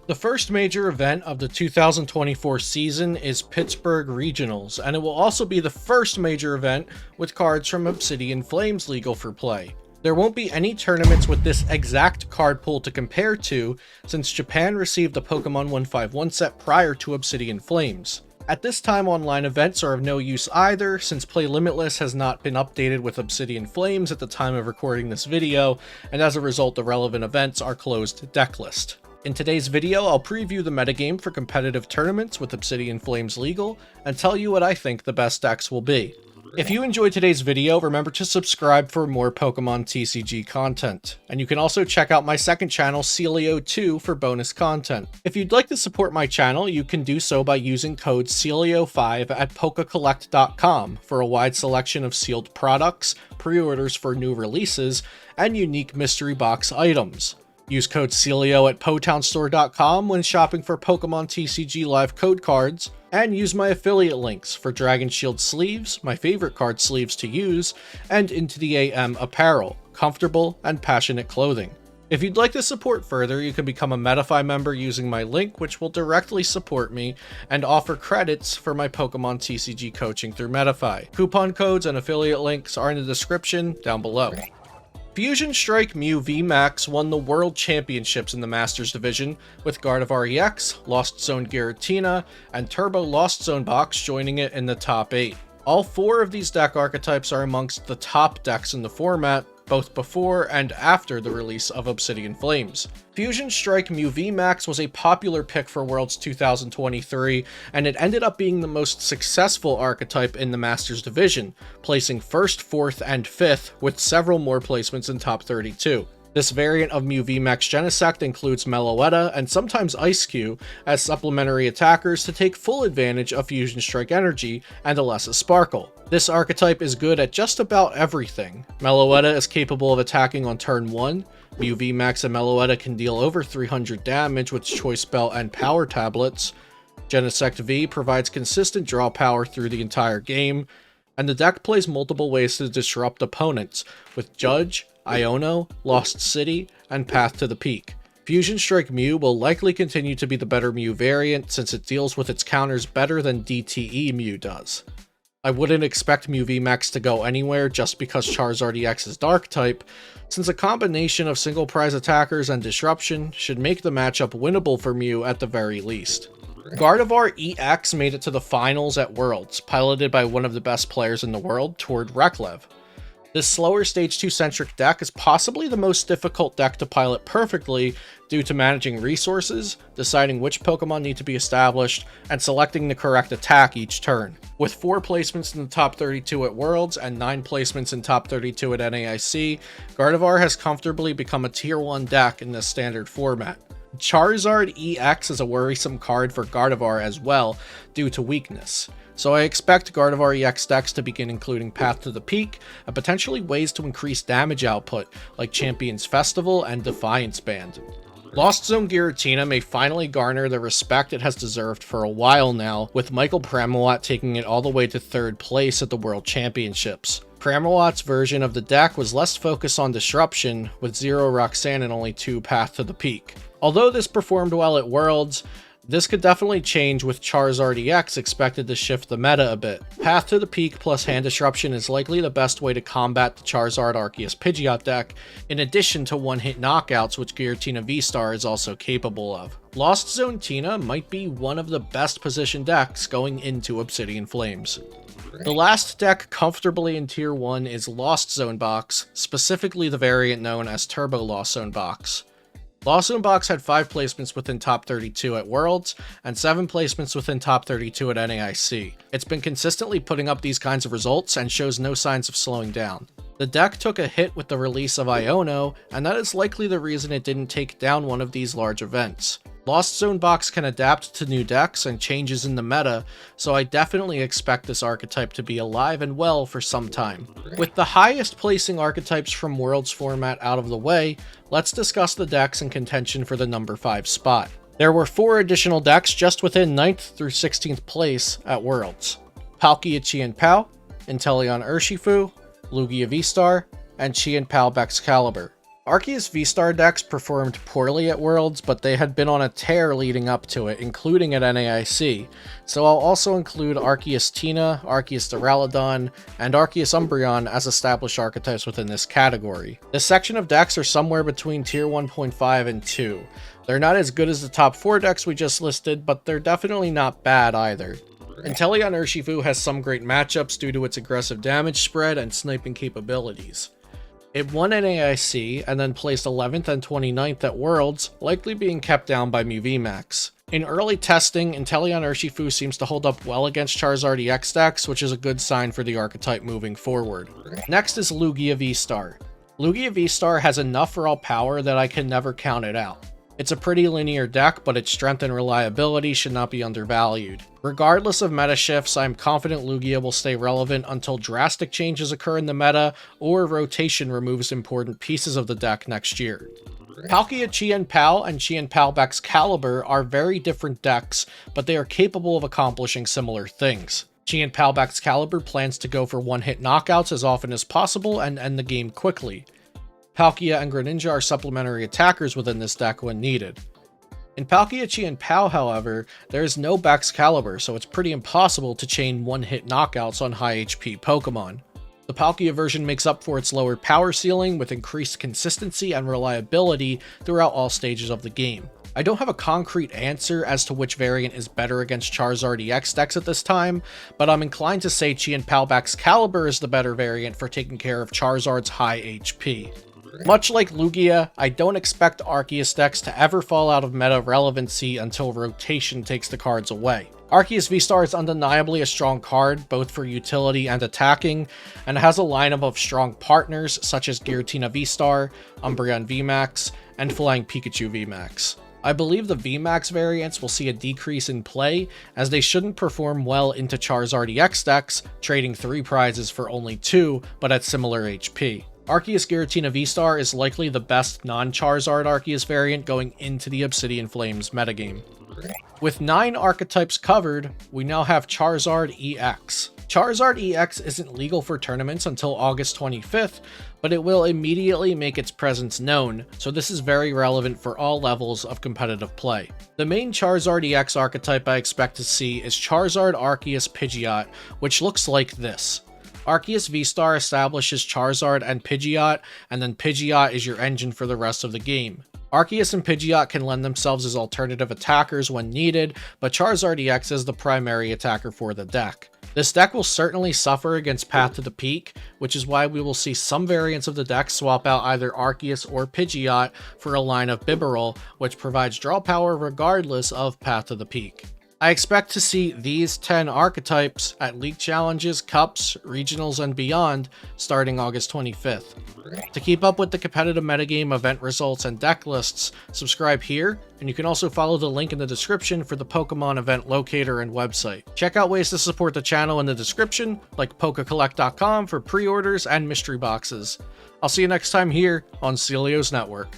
The first major event of the 2024 season is Pittsburgh Regionals, and it will also be the first major event with cards from Obsidian Flames legal for play. There won't be any tournaments with this exact card pool to compare to, since Japan received the Pokemon 151 set prior to Obsidian Flames. At this time, online events are of no use either, since Play Limitless has not been updated with Obsidian Flames at the time of recording this video, and as a result the relevant events are closed decklist. In today's video, I'll preview the metagame for competitive tournaments with Obsidian Flames legal, and tell you what I think the best decks will be. If you enjoyed today's video, remember to subscribe for more Pokemon TCG content. And you can also check out my second channel, Celio2, for bonus content. If you'd like to support my channel, you can do so by using code Celio5 at PokeCollect.com for a wide selection of sealed products, pre-orders for new releases, and unique mystery box items. Use code Celio at PoTownStore.com when shopping for Pokemon TCG Live code cards, and use my affiliate links for Dragon Shield sleeves, my favorite card sleeves to use, and Into the AM apparel, comfortable and passionate clothing. If you'd like to support further, you can become a Metafy member using my link, which will directly support me and offer credits for my Pokemon TCG coaching through Metafy. Coupon codes and affiliate links are in the description down below. Fusion Strike Mew VMAX won the World Championships in the Masters Division, with Gardevoir EX, Lost Zone Giratina, and Turbo Lost Zone Box joining it in the top 8. All 4 of these deck archetypes are amongst the top decks in the format, both before and after the release of Obsidian Flames. Fusion Strike Mew VMAX was a popular pick for Worlds 2023, and it ended up being the most successful archetype in the Masters Division, placing 1st, 4th, and 5th, with several more placements in top 32. This variant of Mew VMAX Genesect includes Meloetta and sometimes Ice-Q as supplementary attackers to take full advantage of Fusion Strike energy and Alessa Sparkle. This archetype is good at just about everything. Meloetta is capable of attacking on turn 1, Mew VMAX and Meloetta can deal over 300 damage with Choice Belt and Power Tablets, Genesect V provides consistent draw power through the entire game, and the deck plays multiple ways to disrupt opponents, with Judge, Iono, Lost City, and Path to the Peak. Fusion Strike Mew will likely continue to be the better Mew variant since it deals with its counters better than DTE Mew does. I wouldn't expect Mew VMAX to go anywhere just because Charizard EX is Dark type, since a combination of single prize attackers and disruption should make the matchup winnable for Mew at the very least. Gardevoir EX made it to the finals at Worlds, piloted by one of the best players in the world, Tord Reklev. This slower Stage 2 centric deck is possibly the most difficult deck to pilot perfectly due to managing resources, deciding which Pokemon need to be established, and selecting the correct attack each turn. With 4 placements in the top 32 at Worlds and 9 placements in top 32 at NAIC, Gardevoir has comfortably become a tier 1 deck in this standard format. Charizard EX is a worrisome card for Gardevoir as well, due to weakness. So I expect Gardevoir EX decks to begin including Path to the Peak, and potentially ways to increase damage output, like Champions Festival and Defiance Band. Lost Zone Giratina may finally garner the respect it has deserved for a while now, with Michael Pramawat taking it all the way to 3rd place at the World Championships. Pramawat's version of the deck was less focused on disruption, with 0 Roxanne and only 2 Path to the Peak. Although this performed well at Worlds, this could definitely change with Charizard EX expected to shift the meta a bit. Path to the Peak plus Hand Disruption is likely the best way to combat the Charizard Arceus Pidgeot deck, in addition to one-hit knockouts which Giratina VSTAR is also capable of. Lost Zone Tina might be one of the best positioned decks going into Obsidian Flames. The last deck comfortably in Tier 1 is Lost Zone Box, specifically the variant known as Turbo Lost Zone Box. Lost Zone Box had 5 placements within top 32 at Worlds, and 7 placements within top 32 at NAIC. It's been consistently putting up these kinds of results and shows no signs of slowing down. The deck took a hit with the release of Iono, and that is likely the reason it didn't take down one of these large events. Lost Zone Box can adapt to new decks and changes in the meta, so I definitely expect this archetype to be alive and well for some time. With the highest placing archetypes from Worlds format out of the way, let's discuss the decks in contention for the number 5 spot. There were 4 additional decks just within 9th through 16th place at Worlds: Palkia Chien-Pao, Inteleon Urshifu, Lugia VSTAR, and Chien-Pao Excalibur. Arceus VSTAR decks performed poorly at Worlds, but they had been on a tear leading up to it, including at NAIC, so I'll also include Arceus Tina, Arceus Duraludon, and Arceus Umbreon as established archetypes within this category. This section of decks are somewhere between tier 1.5 and 2. They're not as good as the top 4 decks we just listed, but they're definitely not bad either. Inteleon Urshifu has some great matchups due to its aggressive damage spread and sniping capabilities. It won NAIC and then placed 11th and 29th at Worlds, likely being kept down by VMAX. In early testing, Inteleon Urshifu seems to hold up well against Charizard EX decks, which is a good sign for the archetype moving forward. Next is Lugia VSTAR. Lugia VSTAR has enough raw power that I can never count it out. It's a pretty linear deck, but its strength and reliability should not be undervalued. Regardless of meta shifts, I'm confident Lugia will stay relevant until drastic changes occur in the meta, or rotation removes important pieces of the deck next year. Palkia Chien-Pao and Chien-Pao Excalibur are very different decks, but they are capable of accomplishing similar things. Chien-Pao Excalibur plans to go for one-hit knockouts as often as possible and end the game quickly. Palkia and Greninja are supplementary attackers within this deck when needed. In Palkia Chien-Pao, however, there is no Excalibur, so it's pretty impossible to chain one-hit knockouts on high HP Pokemon. The Palkia version makes up for its lower power ceiling with increased consistency and reliability throughout all stages of the game. I don't have a concrete answer as to which variant is better against Charizard EX decks at this time, but I'm inclined to say Chien-Pao Excalibur is the better variant for taking care of Charizard's high HP. Much like Lugia, I don't expect Arceus decks to ever fall out of meta relevancy until rotation takes the cards away. Arceus VSTAR is undeniably a strong card, both for utility and attacking, and has a lineup of strong partners such as Giratina VSTAR, Umbreon VMAX, and Flying Pikachu VMAX. I believe the VMAX variants will see a decrease in play, as they shouldn't perform well into Charizard EX decks, trading 3 prizes for only 2, but at similar HP. Arceus Giratina VSTAR is likely the best non-Charizard Arceus variant going into the Obsidian Flames metagame. With 9 archetypes covered, we now have Charizard EX. Charizard EX isn't legal for tournaments until August 25th, but it will immediately make its presence known, so this is very relevant for all levels of competitive play. The main Charizard EX archetype I expect to see is Charizard Arceus Pidgeot, which looks like this. Arceus VSTAR establishes Charizard and Pidgeot, and then Pidgeot is your engine for the rest of the game. Arceus and Pidgeot can lend themselves as alternative attackers when needed, but Charizard EX is the primary attacker for the deck. This deck will certainly suffer against Path to the Peak, which is why we will see some variants of the deck swap out either Arceus or Pidgeot for a line of Bibarel, which provides draw power regardless of Path to the Peak. I expect to see these 10 archetypes at League Challenges, Cups, Regionals, and beyond starting August 25th. To keep up with the competitive metagame, event results, and deck lists, subscribe here, and you can also follow the link in the description for the Pokemon event locator and website. Check out ways to support the channel in the description, like PokeCollect.com for pre-orders and mystery boxes. I'll see you next time here on Celio's Network.